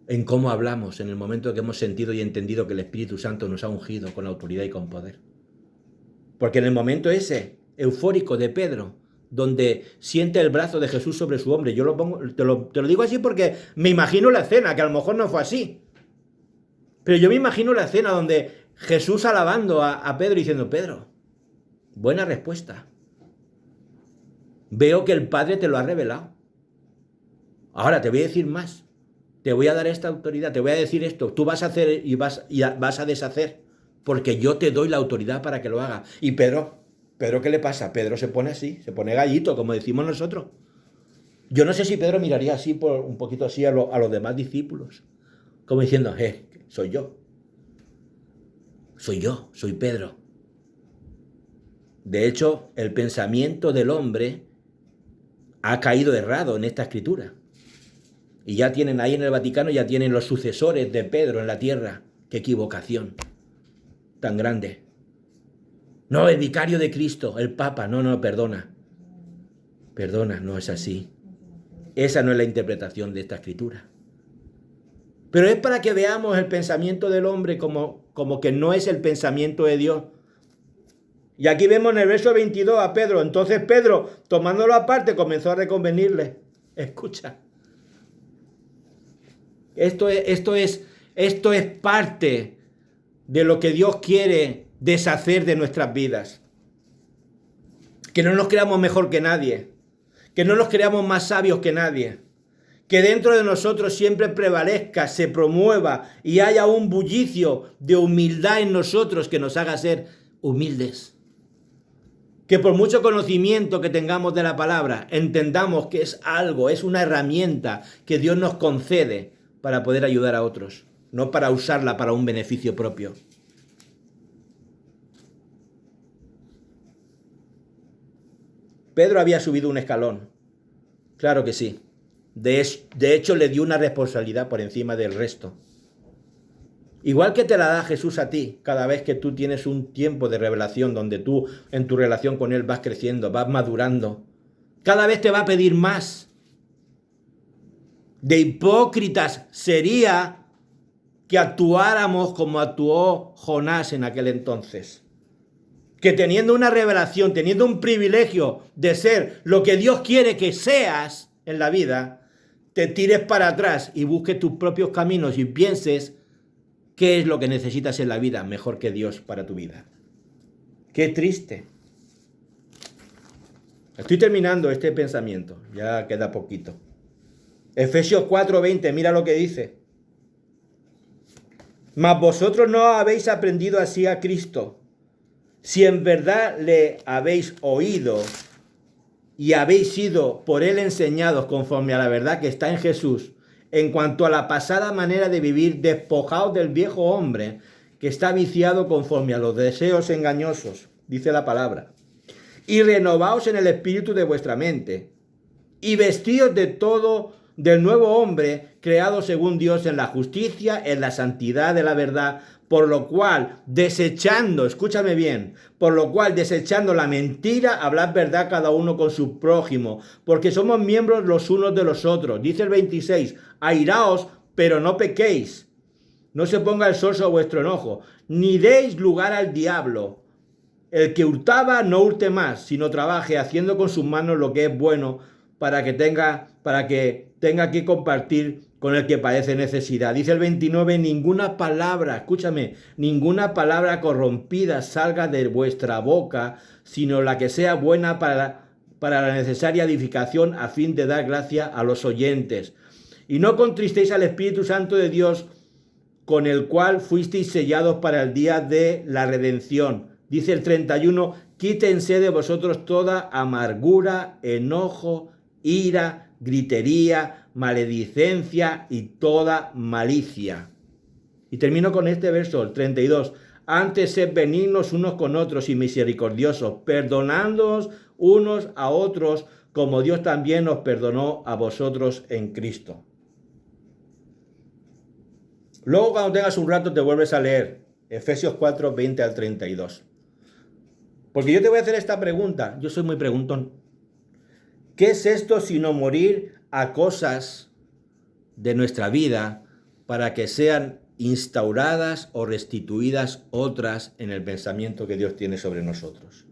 Speaker 1: En cómo hablamos, en el momento que hemos sentido y entendido que el Espíritu Santo nos ha ungido con autoridad y con poder. Porque en el momento ese, eufórico de Pedro, donde siente el brazo de Jesús sobre su hombro, yo lo pongo, te lo digo así porque me imagino la escena, que a lo mejor no fue así. Pero yo me imagino la escena donde Jesús alabando a Pedro y diciendo, Pedro, buena respuesta. Veo que el Padre te lo ha revelado. Ahora te voy a decir más. Te voy a dar esta autoridad, te voy a decir esto, tú vas a hacer y vas a deshacer, porque yo te doy la autoridad para que lo haga. Y Pedro, ¿qué le pasa? Pedro se pone así, se pone gallito, como decimos nosotros. Yo no sé si Pedro miraría así, un poquito así a los demás discípulos, como diciendo, soy yo, soy Pedro. De hecho, el pensamiento del hombre ha caído errado en esta escritura. Y ya tienen ahí en el Vaticano, ya tienen los sucesores de Pedro en la tierra. ¡Qué equivocación tan grande! No, el vicario de Cristo, el Papa. No, perdona. Perdona, no es así. Esa no es la interpretación de esta escritura. Pero es para que veamos el pensamiento del hombre como que no es el pensamiento de Dios. Y aquí vemos en el verso 22 a Pedro. Entonces Pedro, tomándolo aparte, comenzó a reconvenirle. Escucha. Esto es parte de lo que Dios quiere deshacer de nuestras vidas. Que no nos creamos mejor que nadie. Que no nos creamos más sabios que nadie. Que dentro de nosotros siempre prevalezca, se promueva y haya un bullicio de humildad en nosotros que nos haga ser humildes. Que por mucho conocimiento que tengamos de la palabra, entendamos que es algo, es una herramienta que Dios nos concede para poder ayudar a otros, no para usarla para un beneficio propio. Pedro había subido un escalón, claro que sí. De hecho, le dio una responsabilidad por encima del resto. Igual que te la da Jesús a ti, cada vez que tú tienes un tiempo de revelación donde tú en tu relación con Él vas creciendo, vas madurando. Cada vez te va a pedir más. De hipócritas sería que actuáramos como actuó Jonás en aquel entonces. Que teniendo una revelación, teniendo un privilegio de ser lo que Dios quiere que seas en la vida, te tires para atrás y busques tus propios caminos y pienses qué es lo que necesitas en la vida mejor que Dios para tu vida. Qué triste. Estoy terminando este pensamiento, ya queda poquito. Efesios 4:20, mira lo que dice. Mas vosotros no habéis aprendido así a Cristo, si en verdad le habéis oído y habéis sido por Él enseñados conforme a la verdad que está en Jesús, en cuanto a la pasada manera de vivir, despojaos del viejo hombre que está viciado conforme a los deseos engañosos, dice la palabra, y renovaos en el espíritu de vuestra mente, y vestíos de todo del nuevo hombre, creado según Dios en la justicia, en la santidad de la verdad, por lo cual, desechando, escúchame bien, por lo cual, desechando la mentira, hablad verdad cada uno con su prójimo, porque somos miembros los unos de los otros. Dice el 26, airaos, pero no pequéis. No se ponga el sol sobre vuestro enojo, ni deis lugar al diablo. El que hurtaba, no hurte más, sino trabaje haciendo con sus manos lo que es bueno, para que tenga que compartir con el que padece necesidad. Dice el 29, ninguna palabra, escúchame, ninguna palabra corrompida salga de vuestra boca, sino la que sea buena para la necesaria edificación a fin de dar gracia a los oyentes. Y no contristéis al Espíritu Santo de Dios, con el cual fuisteis sellados para el día de la redención. Dice el 31, quítense de vosotros toda amargura, enojo, ira, gritería, maledicencia y toda malicia. Y termino con este verso, el 32. Antes sed benignos unos con otros y misericordiosos, perdonándoos unos a otros, como Dios también os perdonó a vosotros en Cristo. Luego, cuando tengas un rato, te vuelves a leer Efesios 4, 20 al 32. Porque yo te voy a hacer esta pregunta. Yo soy muy preguntón. ¿Qué es esto sino morir a cosas de nuestra vida para que sean instauradas o restituidas otras en el pensamiento que Dios tiene sobre nosotros?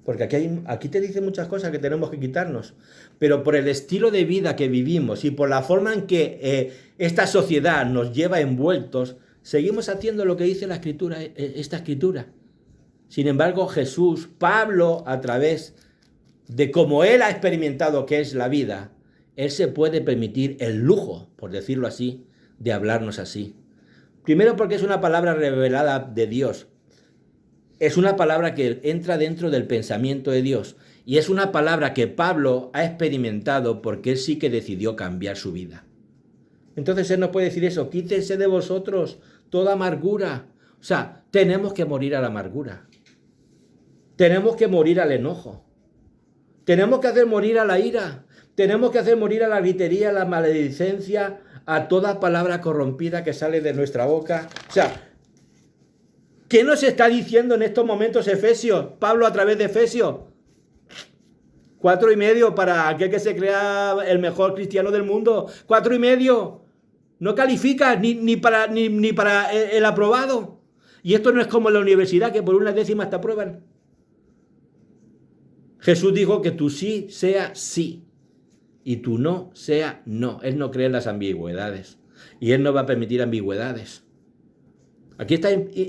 Speaker 1: Porque aquí te dice muchas cosas que tenemos que quitarnos, pero por el estilo de vida que vivimos y por la forma en que esta sociedad nos lleva envueltos, seguimos haciendo lo que dice la escritura, esta escritura. Sin embargo, Jesús, Pablo, a través de cómo él ha experimentado qué es la vida, él se puede permitir el lujo, por decirlo así, de hablarnos así. Primero porque es una palabra revelada de Dios. Es una palabra que entra dentro del pensamiento de Dios. Y es una palabra que Pablo ha experimentado porque él sí que decidió cambiar su vida. Entonces él nos puede decir eso, quítense de vosotros toda amargura. O sea, tenemos que morir a la amargura. Tenemos que morir al enojo. Tenemos que hacer morir a la ira. Tenemos que hacer morir a la gritería, a la maledicencia, a toda palabra corrompida que sale de nuestra boca. O sea, ¿qué nos está diciendo en estos momentos Efesios? Pablo a través de Efesios. 4,5 para aquel que se crea el mejor cristiano del mundo. 4,5. No calificas ni para el aprobado. Y esto no es como en la universidad, que por unas décimas te aprueban. Jesús dijo que tu sí sea sí y tu no sea no. Él no cree en las ambigüedades y Él no va a permitir ambigüedades. Aquí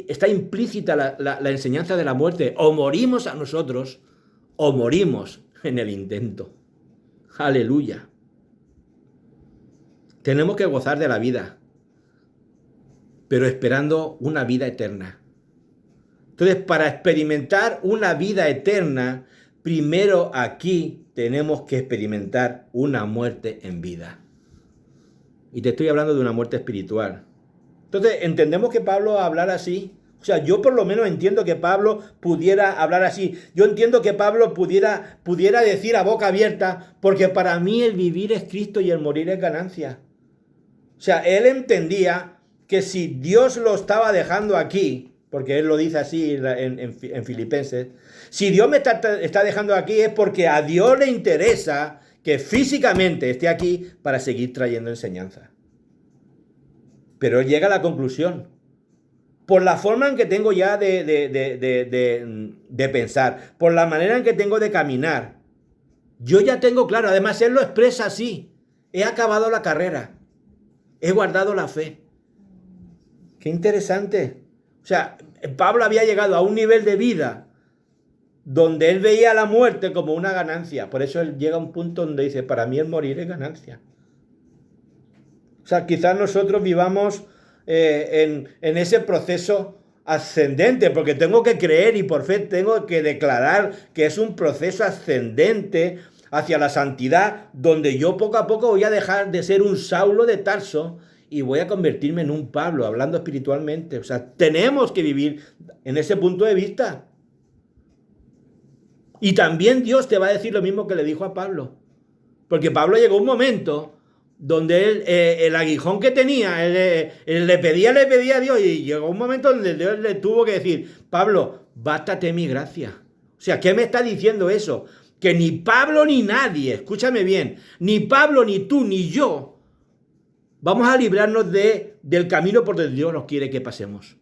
Speaker 1: está implícita la enseñanza de la muerte. O morimos a nosotros o morimos en el intento. Aleluya. Tenemos que gozar de la vida, pero esperando una vida eterna. Entonces, para experimentar una vida eterna, primero aquí tenemos que experimentar una muerte en vida. Y te estoy hablando de una muerte espiritual. Entonces, ¿entendemos que Pablo hablara así? O sea, yo por lo menos entiendo que Pablo pudiera hablar así. Yo entiendo que Pablo pudiera decir a boca abierta, porque para mí el vivir es Cristo y el morir es ganancia. O sea, él entendía que si Dios lo estaba dejando aquí, porque él lo dice así en Filipenses, si Dios me está dejando aquí es porque a Dios le interesa que físicamente esté aquí para seguir trayendo enseñanza. Pero él llega a la conclusión, por la forma en que tengo ya de pensar, por la manera en que tengo de caminar, yo ya tengo claro, además él lo expresa así, he acabado la carrera, he guardado la fe. Qué interesante. O sea, Pablo había llegado a un nivel de vida donde él veía la muerte como una ganancia. Por eso él llega a un punto donde dice, para mí el morir es ganancia. O sea, quizás nosotros vivamos en ese proceso ascendente, porque tengo que creer y por fe tengo que declarar que es un proceso ascendente hacia la santidad, donde yo poco a poco voy a dejar de ser un Saulo de Tarso y voy a convertirme en un Pablo, hablando espiritualmente. O sea, tenemos que vivir en ese punto de vista. Y también Dios te va a decir lo mismo que le dijo a Pablo. Porque Pablo llegó a un momento donde él, el aguijón que tenía, él le pedía a Dios, y llegó un momento donde Dios le tuvo que decir, Pablo, bástate mi gracia. O sea, ¿qué me está diciendo eso? Que ni Pablo ni nadie, escúchame bien, ni Pablo, ni tú, ni yo, vamos a librarnos del camino por donde Dios nos quiere que pasemos.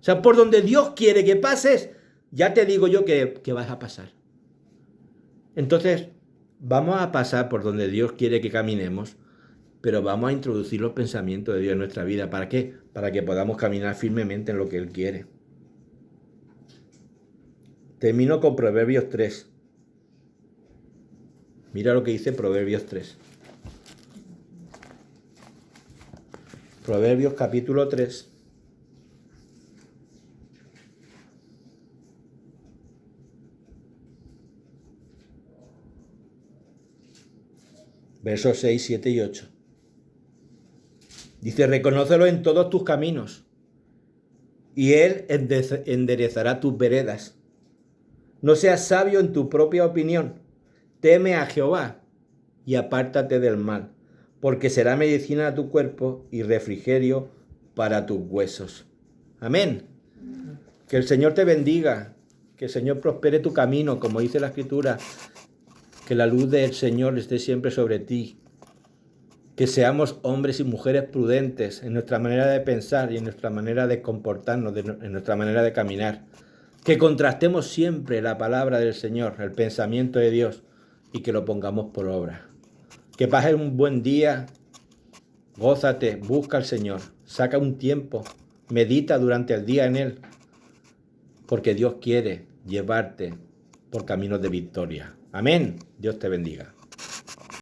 Speaker 1: O sea, por donde Dios quiere que pases, ya te digo yo que vas a pasar. Entonces, vamos a pasar por donde Dios quiere que caminemos, pero vamos a introducir los pensamientos de Dios en nuestra vida. ¿Para qué? Para que podamos caminar firmemente en lo que Él quiere. Termino con Proverbios 3. Mira lo que dice Proverbios 3. Proverbios capítulo 3. Versos 6, 7 y 8. Dice, reconócelo en todos tus caminos, y Él enderezará tus veredas. No seas sabio en tu propia opinión. Teme a Jehová y apártate del mal, porque será medicina a tu cuerpo y refrigerio para tus huesos. Amén. Que el Señor te bendiga, que el Señor prospere tu camino, como dice la Escritura. Que la luz del Señor esté siempre sobre ti. Que seamos hombres y mujeres prudentes en nuestra manera de pensar y en nuestra manera de comportarnos, en nuestra manera de caminar. Que contrastemos siempre la palabra del Señor, el pensamiento de Dios, y que lo pongamos por obra. Que pases un buen día, gózate, busca al Señor, saca un tiempo, medita durante el día en Él, porque Dios quiere llevarte por caminos de victoria. Amén. Dios te bendiga.